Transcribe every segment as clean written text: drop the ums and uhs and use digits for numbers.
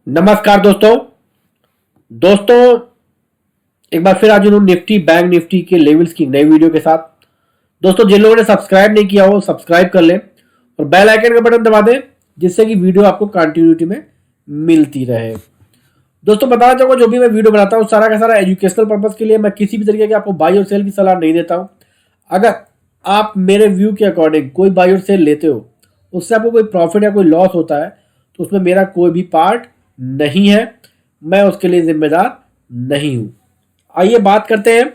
नमस्कार दोस्तों एक बार फिर आज उन्होंने निफ्टी बैंक निफ्टी के लेवल्स की नई वीडियो के साथ। दोस्तों जिन लोगों ने सब्सक्राइब नहीं किया हो सब्सक्राइब कर लें और बेल आइकन का बटन दबा दें जिससे कि वीडियो आपको कंटिन्यूटी में मिलती रहे। दोस्तों बताना चाहूंगा जो भी मैं वीडियो बनाता हूँ सारा का सारा एजुकेशनल पर्पज के लिए, मैं किसी भी तरीके की आपको बाई और सेल की सलाह नहीं देता हूँ। अगर आप मेरे व्यू के अकॉर्डिंग कोई बाई और सेल लेते हो उससे आपको कोई प्रॉफिट या कोई लॉस होता है तो उसमें मेरा कोई भी पार्ट नहीं है, मैं उसके लिए जिम्मेदार नहीं हूं। आइए बात करते हैं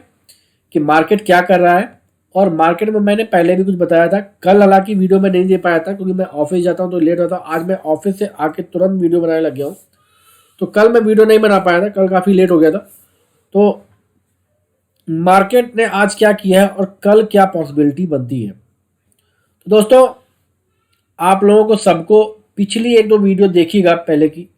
कि मार्केट क्या कर रहा है। और मार्केट में मैंने पहले भी कुछ बताया था, कल हालांकि वीडियो में नहीं दे पाया था क्योंकि मैं ऑफिस जाता हूं तो लेट होता हूं। आज मैं ऑफिस से आके तुरंत वीडियो बनाने लग गया हूं, तो कल मैं वीडियो नहीं बना पाया था, कल काफ़ी लेट हो गया था। तो मार्केट ने आज क्या किया है और कल क्या पॉसिबिलिटी बनती है। तो दोस्तों आप लोगों को सबको पिछली एक दो वीडियो देखिएगा पहले की,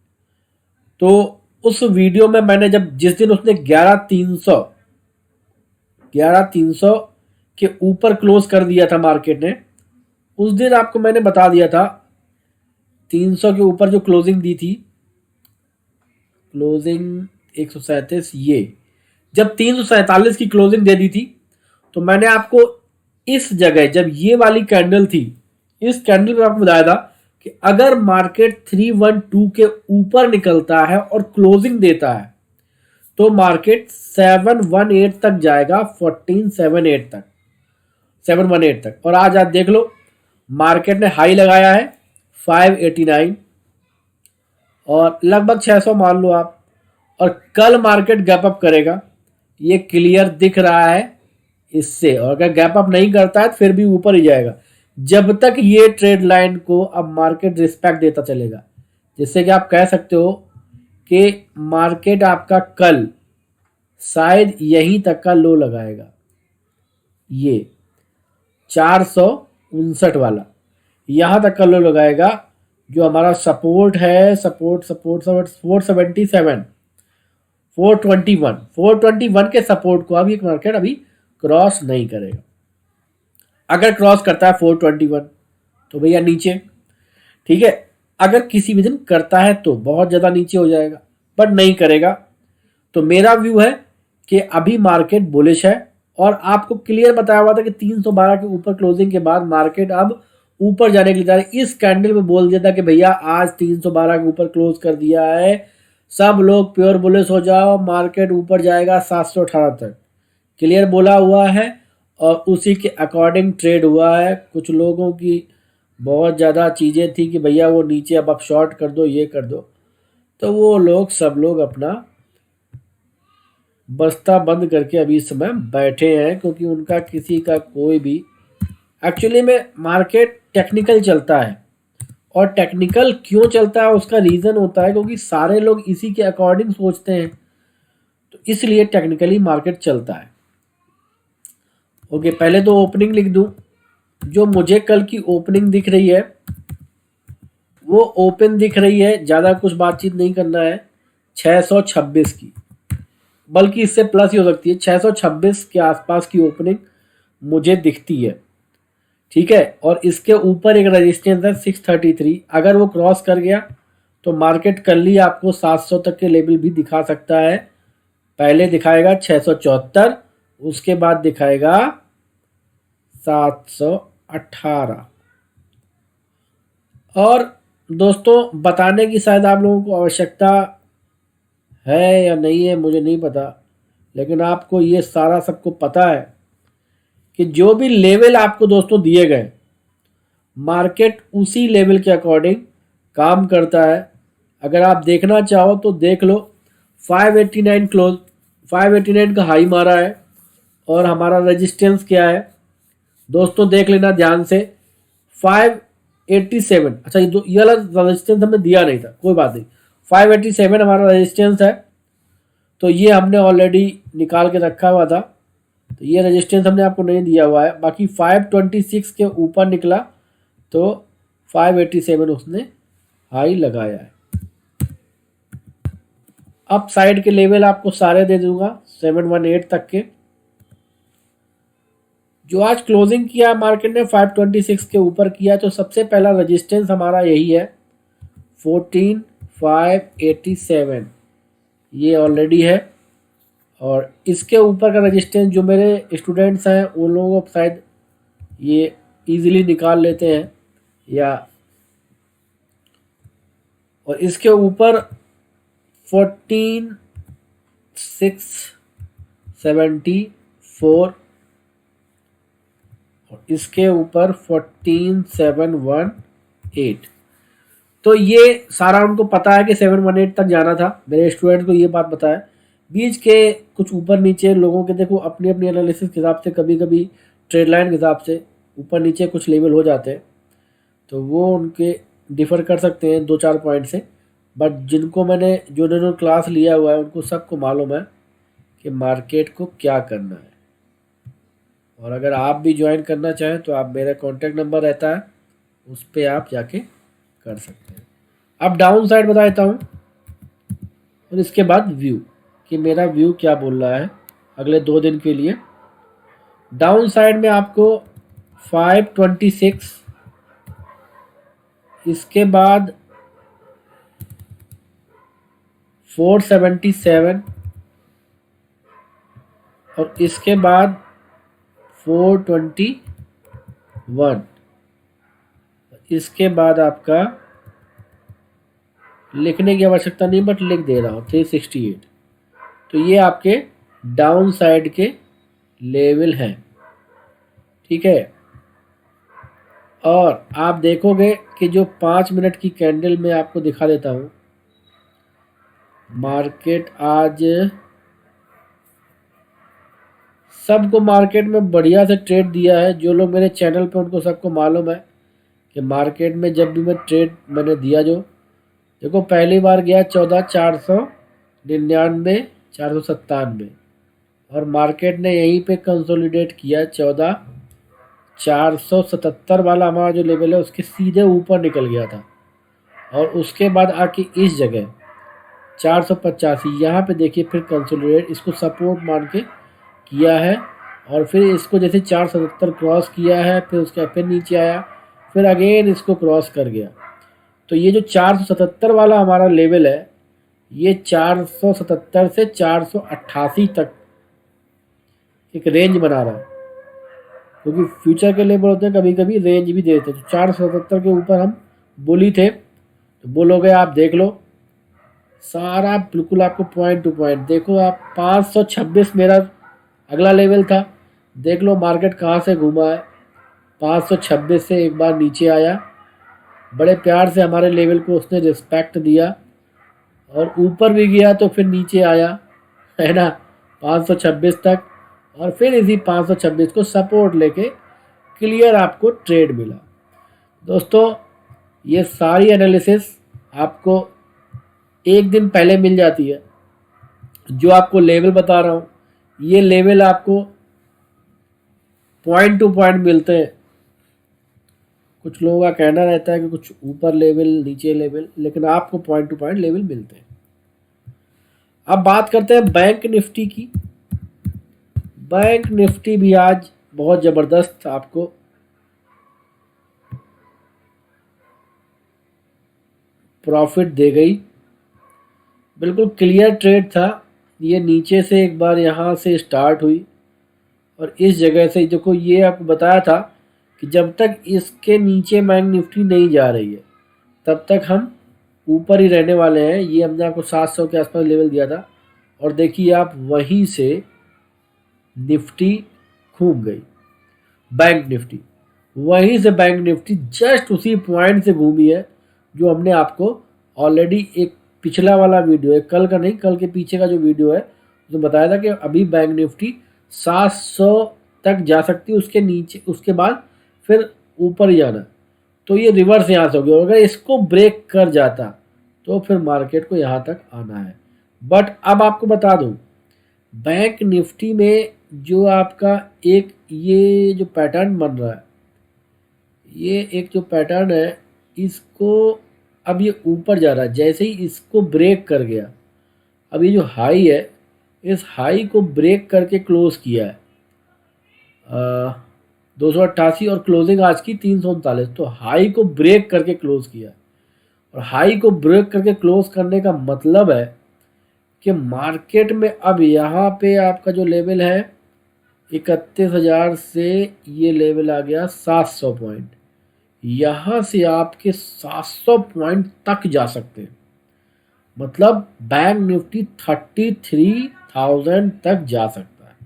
तो उस वीडियो में मैंने जब जिस दिन उसने 11,300 के ऊपर क्लोज कर दिया था मार्केट ने, उस दिन आपको मैंने बता दिया था 300 के ऊपर जो क्लोजिंग दी थी, क्लोजिंग 137, ये जब 347 की क्लोजिंग दे दी थी तो मैंने आपको इस जगह जब ये वाली कैंडल थी, इस कैंडल पे आपको बताया था कि अगर मार्केट 312 के ऊपर निकलता है और क्लोजिंग देता है तो मार्केट 718 तक जाएगा, 1478 तक, 718 तक। और आज आप देख लो मार्केट ने हाई लगाया है 589 और लगभग 600 मान लो आप, और कल मार्केट गैप अप करेगा, ये क्लियर दिख रहा है इससे। और अगर गैप अप नहीं करता है तो फिर भी ऊपर ही जाएगा जब तक ये ट्रेड लाइन को अब मार्केट रिस्पेक्ट देता चलेगा, जिससे कि आप कह सकते हो कि मार्केट आपका कल शायद यहीं तक का लो लगाएगा, ये 459 वाला यहां तक का लो लगाएगा। जो हमारा सपोर्ट है, सपोर्ट 477, 421 के सपोर्ट को अभी मार्केट अभी क्रॉस नहीं करेगा। अगर क्रॉस करता है 421 तो भैया नीचे, ठीक है। अगर किसी भी दिन करता है तो बहुत ज़्यादा नीचे हो जाएगा, बट नहीं करेगा। तो मेरा व्यू है कि अभी मार्केट बुलिश है और आपको क्लियर बताया हुआ था कि 312 के ऊपर क्लोजिंग के बाद मार्केट अब ऊपर जाने के लिए तैयार है। इस कैंडल में बोल दिया था कि भैया आज 312 के ऊपर क्लोज कर दिया है, सब लोग प्योर बुलिश हो जाओ, मार्केट ऊपर जाएगा 718 तक, क्लियर बोला हुआ है। और उसी के अकॉर्डिंग ट्रेड हुआ है। कुछ लोगों की बहुत ज़्यादा चीज़ें थी कि भैया वो नीचे अब आप शॉर्ट कर दो, ये कर दो, तो वो लोग सब लोग अपना बस्ता बंद करके अभी इस समय बैठे हैं, क्योंकि उनका किसी का कोई भी एक्चुअली में मार्केट टेक्निकल चलता है। और टेक्निकल क्यों चलता है उसका रीज़न होता है क्योंकि सारे लोग इसी के अकॉर्डिंग सोचते हैं, तो इसलिए टेक्निकली मार्केट चलता है। ओके, पहले तो ओपनिंग लिख दूं। जो मुझे कल की ओपनिंग दिख रही है वो ओपन दिख रही है, ज़्यादा कुछ बातचीत नहीं करना है, 626 की, बल्कि इससे प्लस ही हो सकती है। 626 के आसपास की ओपनिंग मुझे दिखती है, ठीक है। और इसके ऊपर एक रेजिस्टेंस है 633, अगर वो क्रॉस कर गया तो मार्केट कल ही आपको 700 तक के लेवल भी दिखा सकता है। पहले दिखाएगा 674, उसके बाद दिखाएगा 718। और दोस्तों बताने की शायद आप लोगों को आवश्यकता है या नहीं है मुझे नहीं पता, लेकिन आपको ये सारा सबको पता है कि जो भी लेवल आपको दोस्तों दिए गए मार्केट उसी लेवल के अकॉर्डिंग काम करता है। अगर आप देखना चाहो तो देख लो, 589 क्लोज, 589 का हाई मारा है और हमारा रेजिस्टेंस क्या है दोस्तों देख लेना ध्यान से, 587। अच्छा ये वाला रेजिस्टेंस हमें दिया नहीं था, कोई बात नहीं, 587 हमारा रेजिस्टेंस है, तो ये हमने ऑलरेडी निकाल के रखा हुआ था, तो ये रेजिस्टेंस हमने आपको नहीं दिया हुआ है। बाकी 526 के ऊपर निकला तो 587 उसने हाई लगाया है। अप साइड के लेवल आपको सारे दे दूंगा 718 तक के। जो आज क्लोजिंग किया मार्केट ने 526 के ऊपर किया, तो सबसे पहला रेजिस्टेंस हमारा यही है 587 ये ऑलरेडी है। और इसके ऊपर का रेजिस्टेंस जो मेरे स्टूडेंट्स हैं उन लोगों को शायद ये इजीली निकाल लेते हैं या, और इसके ऊपर 14674 और इसके ऊपर 14718। तो ये सारा उनको पता है कि 718 तक जाना था। मेरे स्टूडेंट को ये बात बताया। बीच के कुछ ऊपर नीचे लोगों के देखो अपनी अपनी एनालिसिस के हिसाब से, कभी कभी ट्रेड लाइन के हिसाब से ऊपर नीचे कुछ लेवल हो जाते हैं, तो वो उनके डिफ़र कर सकते हैं 2-4 पॉइंट से। बट जिनको मैंने जो क्लास लिया हुआ है उनको सबको मालूम है कि मार्केट को क्या करना है। और अगर आप भी ज्वाइन करना चाहें तो आप, मेरा कॉन्टैक्ट नंबर रहता है, उस पर आप जाके कर सकते हैं। अब डाउन साइड बता देता हूँ और इसके बाद व्यू, कि मेरा व्यू क्या बोल रहा है अगले 2 दिन के लिए। डाउन साइड में आपको 526, इसके बाद 477 और इसके बाद 421, इसके बाद आपका लिखने की आवश्यकता नहीं बट लिख दे रहा हूँ 368। तो ये आपके डाउन साइड के लेवल हैं, ठीक है। और आप देखोगे कि जो 5 मिनट की कैंडल में आपको दिखा देता हूँ, मार्केट आज सबको मार्केट में बढ़िया से ट्रेड दिया है। जो लोग मेरे चैनल पे उनको सबको मालूम है कि मार्केट में जब भी मैं ट्रेड मैंने दिया, जो देखो पहली बार गया 14,499 497 और मार्केट ने यहीं पे कंसोलिडेट किया 14,477 वाला हमारा जो लेवल है उसके सीधे ऊपर निकल गया था। और उसके बाद आके इस जगह 485 यहाँ पे देखिए फिर कंसोलिडेट, इसको सपोर्ट मान के किया है। और फिर इसको जैसे 477 क्रॉस किया है, फिर उसका फिर नीचे आया, फिर अगेन इसको क्रॉस कर गया। तो ये जो 477 वाला हमारा लेवल है, ये 477 से 488 तक एक रेंज बना रहा है, क्योंकि फ्यूचर के लेवल होते हैं कभी कभी रेंज भी देते हैं। तो 477 के ऊपर हम बोली थे, तो बोलोगे आप देख लो सारा बिल्कुल आपको पॉइंट टू पॉइंट। देखो आप 526 मेरा अगला लेवल था, देख लो मार्केट कहाँ से घूमा है। 526 से एक बार नीचे आया, बड़े प्यार से हमारे लेवल को उसने रिस्पेक्ट दिया और ऊपर भी गया तो फिर नीचे आया, है ना, 526 तक। और फिर इसी 526 को सपोर्ट लेके क्लियर आपको ट्रेड मिला। दोस्तों ये सारी एनालिसिस आपको एक दिन पहले मिल जाती है। जो आपको लेवल बता रहा हूँ, ये लेवल आपको पॉइंट टू पॉइंट मिलते हैं। कुछ लोगों का कहना रहता है कि कुछ ऊपर लेवल नीचे लेवल, लेकिन आपको पॉइंट टू पॉइंट लेवल मिलते हैं। अब बात करते हैं बैंक निफ्टी की। बैंक निफ्टी भी आज बहुत ज़बरदस्त आपको प्रॉफिट दे गई। बिल्कुल क्लियर ट्रेड था। ये नीचे से एक बार यहाँ से स्टार्ट हुई और इस जगह से, देखो ये आपको बताया था कि जब तक इसके नीचे बैंक निफ्टी नहीं जा रही है तब तक हम ऊपर ही रहने वाले हैं। ये हमने आपको 700 के आसपास लेवल दिया था और देखिए आप वहीं से निफ्टी घूम गई। बैंक निफ्टी वहीं से, बैंक निफ्टी जस्ट उसी पॉइंट से घूमी है जो हमने आपको ऑलरेडी एक पिछला वाला वीडियो है, कल का नहीं, कल के पीछे का जो वीडियो है उसमें बताया था कि अभी बैंक निफ्टी 700 तक जा सकती है, उसके नीचे उसके बाद फिर ऊपर ही जाना। तो ये रिवर्स यहाँ से हो गया। अगर इसको ब्रेक कर जाता तो फिर मार्केट को यहाँ तक आना है। बट अब आपको बता दूं, बैंक निफ्टी में जो आपका एक ये जो पैटर्न बन रहा है, ये एक जो पैटर्न है, इसको अब ये ऊपर जा रहा है। जैसे ही इसको ब्रेक कर गया, अब ये जो हाई है, इस हाई को ब्रेक करके क्लोज किया है 288 और क्लोजिंग आज की 339। तो हाई को ब्रेक करके क्लोज किया और हाई को ब्रेक करके क्लोज करने का मतलब है कि मार्केट में अब यहाँ पे आपका जो लेवल है 31,000 से ये लेवल आ गया 700 पॉइंट। यहाँ से आपके 700 पॉइंट तक जा सकते हैं, मतलब बैंक निफ्टी 33,000 तक जा सकता है।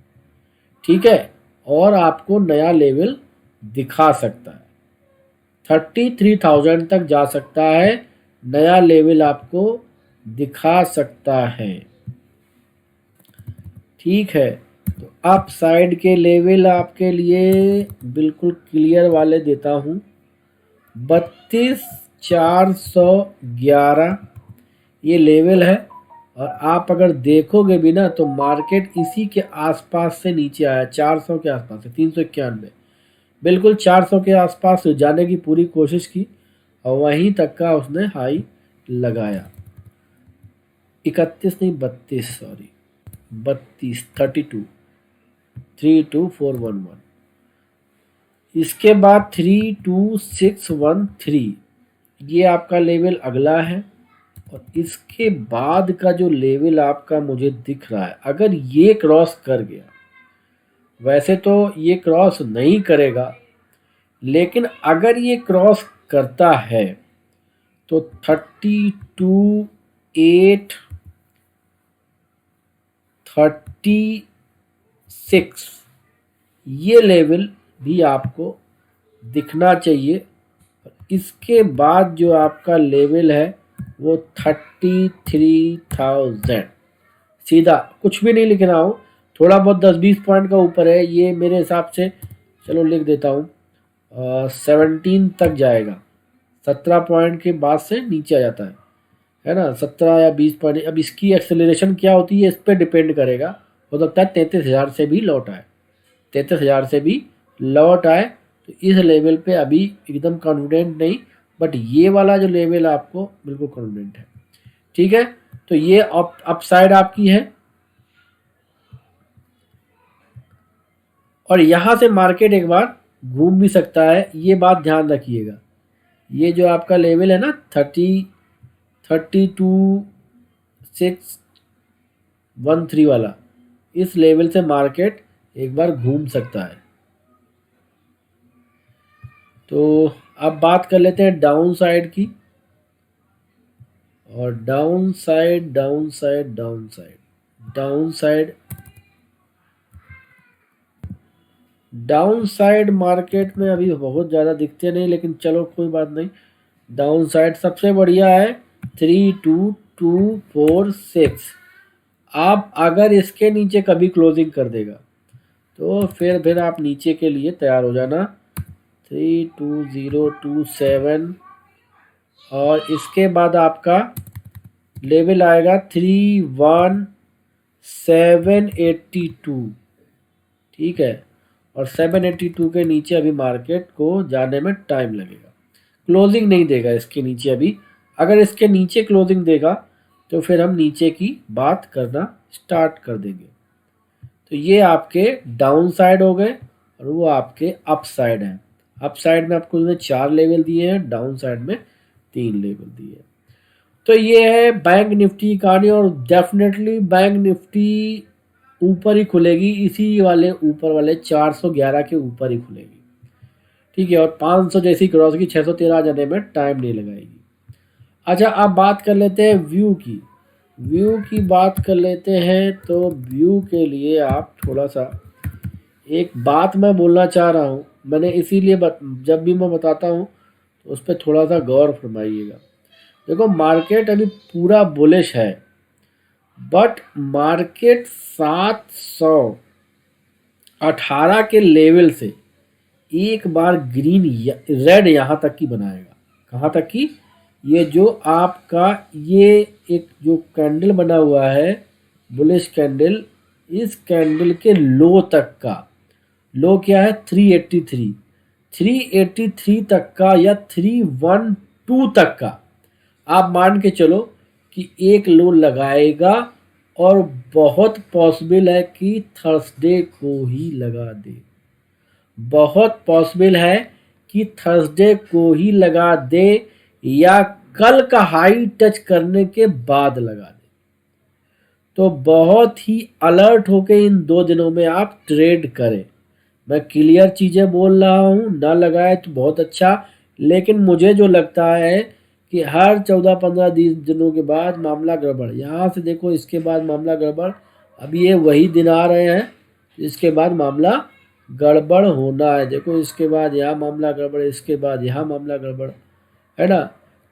ठीक है, और आपको नया लेवल दिखा सकता है, 33,000 तक जा सकता है, नया लेवल आपको दिखा सकता है। ठीक है, तो अप साइड के लेवल आपके लिए बिल्कुल क्लियर वाले देता हूँ। 32,411 ये लेवल है, और आप अगर देखोगे भी ना तो मार्केट इसी के आसपास से नीचे आया, 400 के आसपास से 391, बिल्कुल 400 के आसपास जाने की पूरी कोशिश की और वहीं तक का उसने हाई लगाया। 31 नहीं 32, सॉरी 32, 32411। इसके बाद 32613 ये आपका लेवल अगला है, और इसके बाद का जो लेवल आपका मुझे दिख रहा है, अगर ये क्रॉस कर गया, वैसे तो ये क्रॉस नहीं करेगा, लेकिन अगर ये क्रॉस करता है तो 32,836 ये लेवल भी आपको दिखना चाहिए। इसके बाद जो आपका लेवल है वो 33,000, सीधा कुछ भी नहीं लिख रहा हूँ, थोड़ा बहुत 10-20 पॉइंट का ऊपर है ये मेरे हिसाब से, चलो लिख देता हूँ 17 तक जाएगा। 17 पॉइंट के बाद से नीचे आ जाता है ना, 17 या 20 पॉइंट। अब इसकी एक्सेलरेशन क्या होती है इस पर डिपेंड करेगा, हो सकता है 33,000 से भी लौट आए, 33,000 से भी लौट आए। तो इस लेवल पे अभी एकदम कॉन्फिडेंट नहीं, बट ये वाला जो लेवल आपको बिल्कुल कॉन्फिडेंट है। ठीक है, तो ये अपसाइड आपकी है, और यहाँ से मार्केट एक बार घूम भी सकता है, ये बात ध्यान रखिएगा। ये जो आपका लेवल है ना 32,613 वाला, इस लेवल से मार्केट एक बार घूम सकता है। तो अब बात कर लेते हैं डाउन साइड की, और down side down side down side down side down side market में अभी बहुत ज़्यादा दिखते नहीं, लेकिन चलो कोई बात नहीं। डाउन साइड सबसे बढ़िया है 32,246। आप अगर इसके नीचे कभी क्लोजिंग कर देगा तो फिर आप नीचे के लिए तैयार हो जाना, 32,027, और इसके बाद आपका लेवल आएगा 31,782। ठीक है, और 782 के नीचे अभी मार्केट को जाने में टाइम लगेगा, क्लोजिंग नहीं देगा इसके नीचे अभी। अगर इसके नीचे क्लोजिंग देगा तो फिर हम नीचे की बात करना स्टार्ट कर देंगे। तो ये आपके डाउन साइड हो गए, और वो आपके अप साइड हैं। अप साइड में आपको 4 लेवल दिए हैं, डाउन साइड में 3 लेवल दिए हैं। तो ये है बैंक निफ्टी की कहानी, और डेफिनेटली बैंक निफ्टी ऊपर ही खुलेगी, इसी वाले ऊपर वाले 411 के ऊपर ही खुलेगी। ठीक है, और 500 जैसी क्रॉस की 613 जाने में टाइम नहीं लगाएगी। अच्छा, अब बात कर लेते हैं व्यू की। व्यू की बात कर लेते हैं, तो व्यू के लिए आप थोड़ा सा एक बात मैं बोलना चाह रहा हूँ, मैंने इसीलिए जब भी मैं बताता हूँ तो उस पर थोड़ा सा गौर फरमाइएगा। देखो, मार्केट अभी पूरा बुलिश है, बट मार्केट 718 के लेवल से एक बार ग्रीन रेड यहाँ तक की बनाएगा। कहाँ तक की? ये जो आपका ये एक जो कैंडल बना हुआ है बुलिश कैंडल, इस कैंडल के लो तक का, लो क्या है 383 तक का, या 312 तक का आप मान के चलो कि एक लो लगाएगा, और बहुत पॉसिबल है कि थर्सडे को ही लगा दे। बहुत पॉसिबल है कि थर्सडे को ही लगा दे, या कल का हाई टच करने के बाद लगा दें। तो बहुत ही अलर्ट होके इन 2 दिनों में आप ट्रेड करें। मैं क्लियर चीज़ें बोल रहा हूँ, ना लगाए तो बहुत अच्छा, लेकिन मुझे जो लगता है कि हर 14-15 दिनों के बाद मामला गड़बड़। यहाँ से देखो, इसके बाद मामला गड़बड़। अब ये वही दिन आ रहे हैं इसके बाद मामला गड़बड़ होना है। देखो, इसके बाद यहाँ मामला गड़बड़, इसके बाद यहाँ मामला गड़बड़, है ना।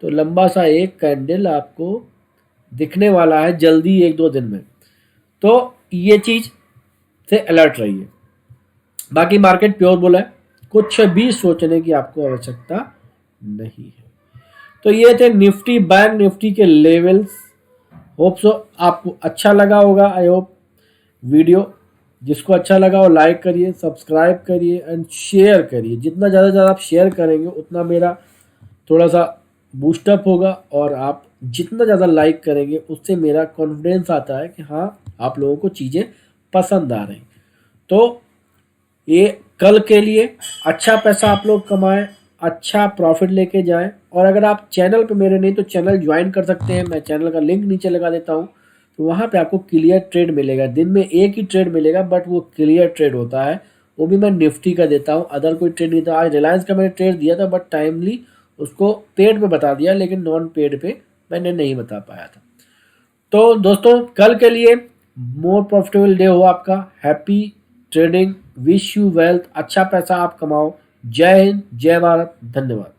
तो लंबा सा एक कैंडल आपको दिखने वाला है जल्दी 1-2 दिन में। तो ये चीज़ से अलर्ट रहिए। बाकी मार्केट प्योर बोला है, कुछ भी सोचने की आपको आवश्यकता नहीं है। तो ये थे निफ्टी बैंक निफ्टी के लेवल्स। होप सो आपको अच्छा लगा होगा। आई होप वीडियो जिसको अच्छा लगा वो लाइक करिए, सब्सक्राइब करिए एंड शेयर करिए। जितना ज़्यादा आप शेयर करेंगे उतना मेरा थोड़ा सा बूस्टअप होगा, और आप जितना ज़्यादा लाइक करेंगे उससे मेरा कॉन्फिडेंस आता है कि हाँ, आप लोगों को चीज़ें पसंद आ रही। तो ये कल के लिए अच्छा पैसा आप लोग कमाएं, अच्छा प्रॉफिट लेके जाएं। और अगर आप चैनल पे मेरे नहीं तो चैनल ज्वाइन कर सकते हैं, मैं चैनल का लिंक नीचे लगा देता हूँ। तो वहाँ पे आपको क्लियर ट्रेड मिलेगा। दिन में एक ही ट्रेड मिलेगा, बट वो क्लियर ट्रेड होता है। वो भी मैं निफ्टी का देता हूँ, अदर कोई ट्रेड नहीं था। आज रिलायंस का मैंने ट्रेड दिया था, बट टाइमली उसको पेड पे बता दिया, लेकिन नॉन पेड पे मैंने नहीं बता पाया था। तो दोस्तों, कल के लिए मोर प्रॉफिटेबल डे हो आपका। Happy trading, wish you wealth, अच्छा पैसा आप कमाओ। जय हिंद, जय भारत, धन्यवाद।